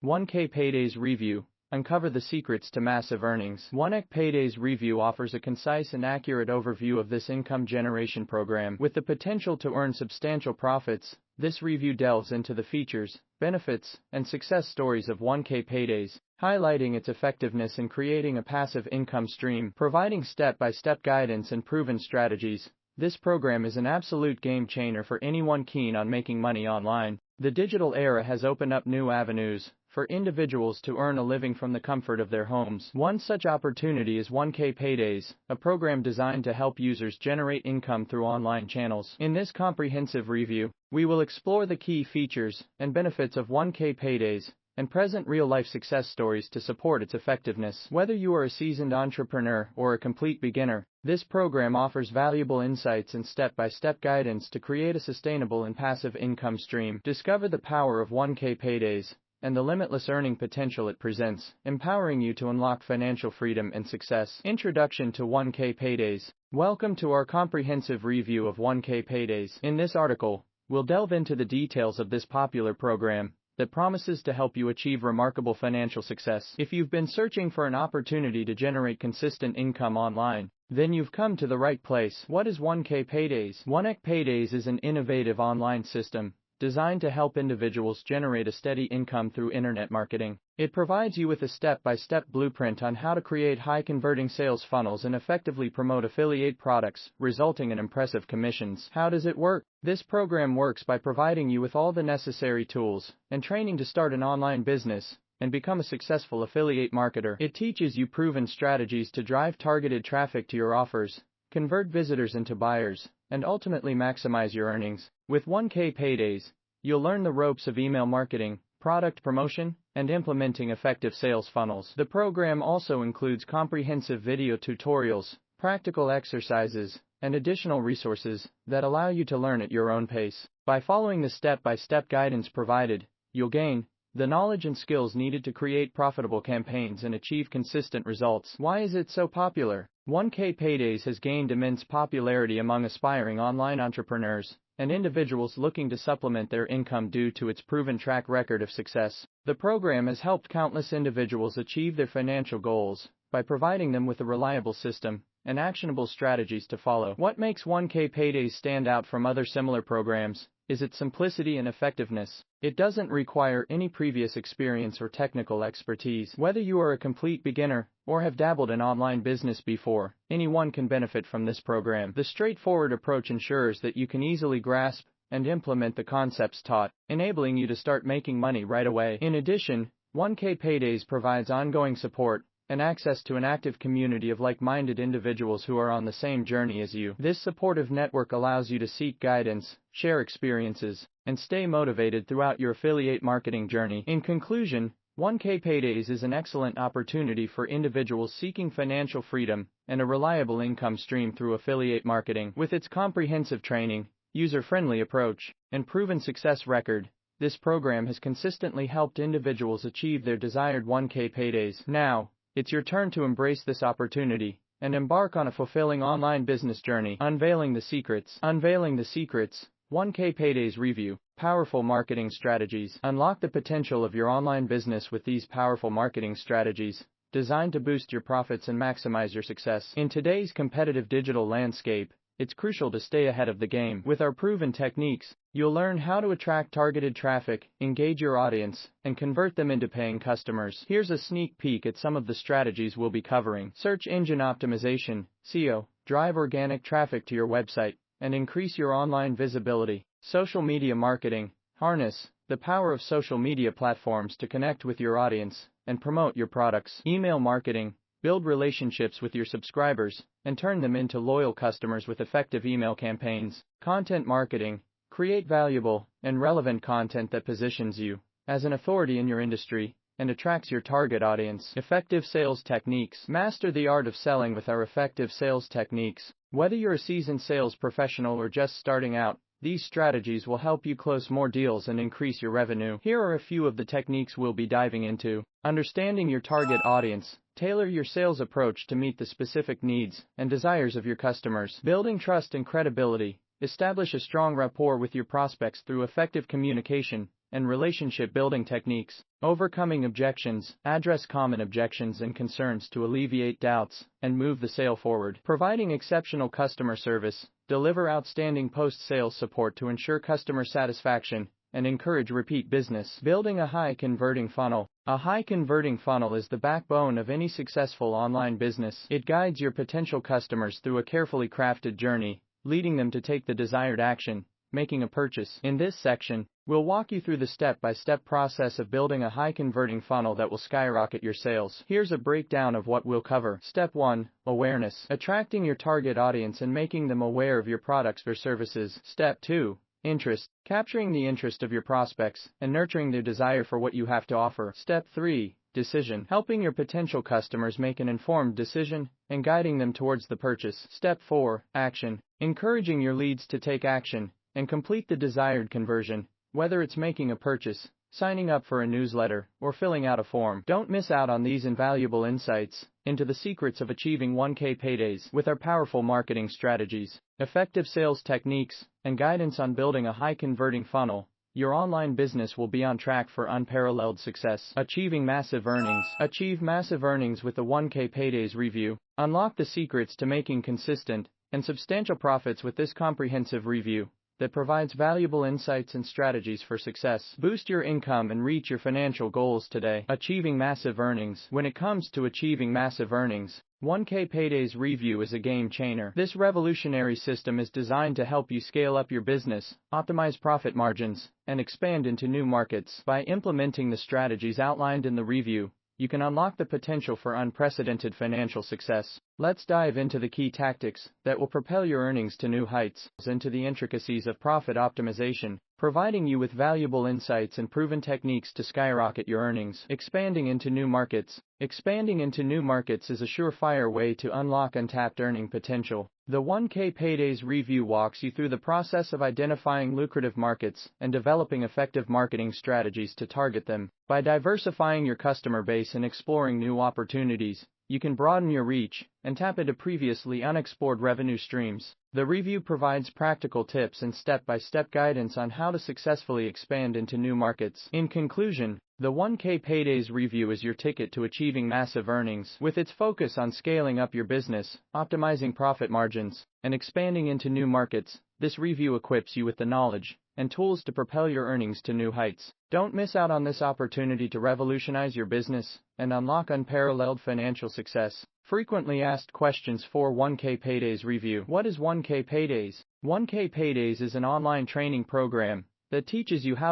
1K Paydays Review. Uncover the secrets to massive earnings. 1K Paydays Review offers a concise and accurate overview of this income generation program. With the potential to earn substantial profits, this review delves into the features, benefits, and success stories of 1K Paydays, highlighting its effectiveness in creating a passive income stream, providing step-by-step guidance and proven strategies. This program is an absolute game changer for anyone keen on making money online. The digital era has opened up new avenues for individuals to earn a living from the comfort of their homes. One such opportunity is 1K Paydays, a program designed to help users generate income through online channels. In this comprehensive review, we will explore the key features and benefits of 1K Paydays and present real-life success stories to support its effectiveness. Whether you are a seasoned entrepreneur or a complete beginner, this program offers valuable insights and step-by-step guidance to create a sustainable and passive income stream. Discover the power of 1K Paydays and the limitless earning potential it presents, empowering you to unlock financial freedom and success. Introduction to 1K Paydays. Welcome to our comprehensive review of 1K Paydays. In this article, we'll delve into the details of this popular program that promises to help you achieve remarkable financial success. If you've been searching for an opportunity to generate consistent income online, then you've come to the right place. What is 1K Paydays? 1K Paydays is an innovative online system designed to help individuals generate a steady income through internet marketing. It provides you with a step-by-step blueprint on how to create high-converting sales funnels and effectively promote affiliate products, resulting in impressive commissions. How does it work? This program works by providing you with all the necessary tools and training to start an online business and become a successful affiliate marketer. It teaches you proven strategies to drive targeted traffic to your offers, convert visitors into buyers, and ultimately maximize your earnings. With 1K Paydays, you'll learn the ropes of email marketing, product promotion, and implementing effective sales funnels. The program also includes comprehensive video tutorials, practical exercises, and additional resources that allow you to learn at your own pace. By following the step-by-step guidance provided, you'll gain the knowledge and skills needed to create profitable campaigns and achieve consistent results. Why is it so popular? 1K Paydays has gained immense popularity among aspiring online entrepreneurs and individuals looking to supplement their income due to its proven track record of success. The program has helped countless individuals achieve their financial goals by providing them with a reliable system and actionable strategies to follow. What makes 1K Paydays stand out from other similar programs is its simplicity and effectiveness. It doesn't require any previous experience or technical expertise. Whether you are a complete beginner or have dabbled in online business before, anyone can benefit from this program. The straightforward approach ensures that you can easily grasp and implement the concepts taught, enabling you to start making money right away. In addition, 1K Paydays provides ongoing support and access to an active community of like-minded individuals who are on the same journey as you. This supportive network allows you to seek guidance, share experiences, and stay motivated throughout your affiliate marketing journey. In conclusion, 1K Paydays is an excellent opportunity for individuals seeking financial freedom and a reliable income stream through affiliate marketing. With its comprehensive training, user-friendly approach, and proven success record, this program has consistently helped individuals achieve their desired 1K Paydays. Now, it's your turn to embrace this opportunity and embark on a fulfilling online business journey. Unveiling the secrets. 1K Paydays Review. Powerful marketing strategies. Unlock the potential of your online business with these powerful marketing strategies, designed to boost your profits and maximize your success. In today's competitive digital landscape, it's crucial to stay ahead of the game. With our proven techniques, you'll learn how to attract targeted traffic, engage your audience, and convert them into paying customers. Here's a sneak peek at some of the strategies we'll be covering. Search engine optimization, SEO, drive organic traffic to your website, and increase your online visibility. Social media marketing, harness the power of social media platforms to connect with your audience and promote your products. Email marketing, build relationships with your subscribers and turn them into loyal customers with effective email campaigns. Content marketing, create valuable and relevant content that positions you as an authority in your industry and attracts your target audience. Effective sales techniques. Master the art of selling with our effective sales techniques. Whether you're a seasoned sales professional or just starting out, these strategies will help you close more deals and increase your revenue. Here are a few of the techniques we'll be diving into. Understanding your target audience. Tailor your sales approach to meet the specific needs and desires of your customers. Building trust and credibility. Establish a strong rapport with your prospects through effective communication and relationship building techniques, overcoming objections, address common objections and concerns to alleviate doubts, and move the sale forward, providing exceptional customer service, deliver outstanding post-sales support to ensure customer satisfaction, and encourage repeat business. Building a high-converting funnel. A high-converting funnel is the backbone of any successful online business. It guides your potential customers through a carefully crafted journey, leading them to take the desired action, making a purchase. In this section, we'll walk you through the step-by-step process of building a high-converting funnel that will skyrocket your sales. Here's a breakdown of what we'll cover. Step 1. Awareness. Attracting your target audience and making them aware of your products or services. Step 2. Interest. Capturing the interest of your prospects and nurturing their desire for what you have to offer. Step 3. Decision. Helping your potential customers make an informed decision and guiding them towards the purchase. Step 4. Action. Encouraging your leads to take action and complete the desired conversion, whether it's making a purchase, signing up for a newsletter, or filling out a form. Don't miss out on these invaluable insights into the secrets of achieving 1K paydays with our powerful marketing strategies, effective sales techniques, and guidance on building a high-converting funnel. Your online business will be on track for unparalleled success. Achieving massive earnings. Achieve massive earnings with the 1K Paydays review. Unlock the secrets to making consistent and substantial profits with this comprehensive review that provides valuable insights and strategies for success. Boost your income and reach your financial goals today. Achieving massive earnings. When it comes to achieving massive earnings, 1K Paydays Review is a game changer. This revolutionary system is designed to help you scale up your business, optimize profit margins, and expand into new markets. By implementing the strategies outlined in the review, you can unlock the potential for unprecedented financial success. Let's dive into the key tactics that will propel your earnings to new heights, into the intricacies of profit optimization, providing you with valuable insights and proven techniques to skyrocket your earnings. Expanding into new markets. Expanding into new markets is a surefire way to unlock untapped earning potential. The 1K Paydays Review walks you through the process of identifying lucrative markets and developing effective marketing strategies to target them. By diversifying your customer base and exploring new opportunities, you can broaden your reach and tap into previously unexplored revenue streams. The review provides practical tips and step-by-step guidance on how to successfully expand into new markets. In conclusion, the 1K Paydays Review is your ticket to achieving massive earnings. With its focus on scaling up your business, optimizing profit margins, and expanding into new markets, this review equips you with the knowledge and tools to propel your earnings to new heights. Don't miss out on this opportunity to revolutionize your business and unlock unparalleled financial success. Frequently asked questions for 1K Paydays Review. What is 1K Paydays? 1K Paydays is an online training program that teaches you how to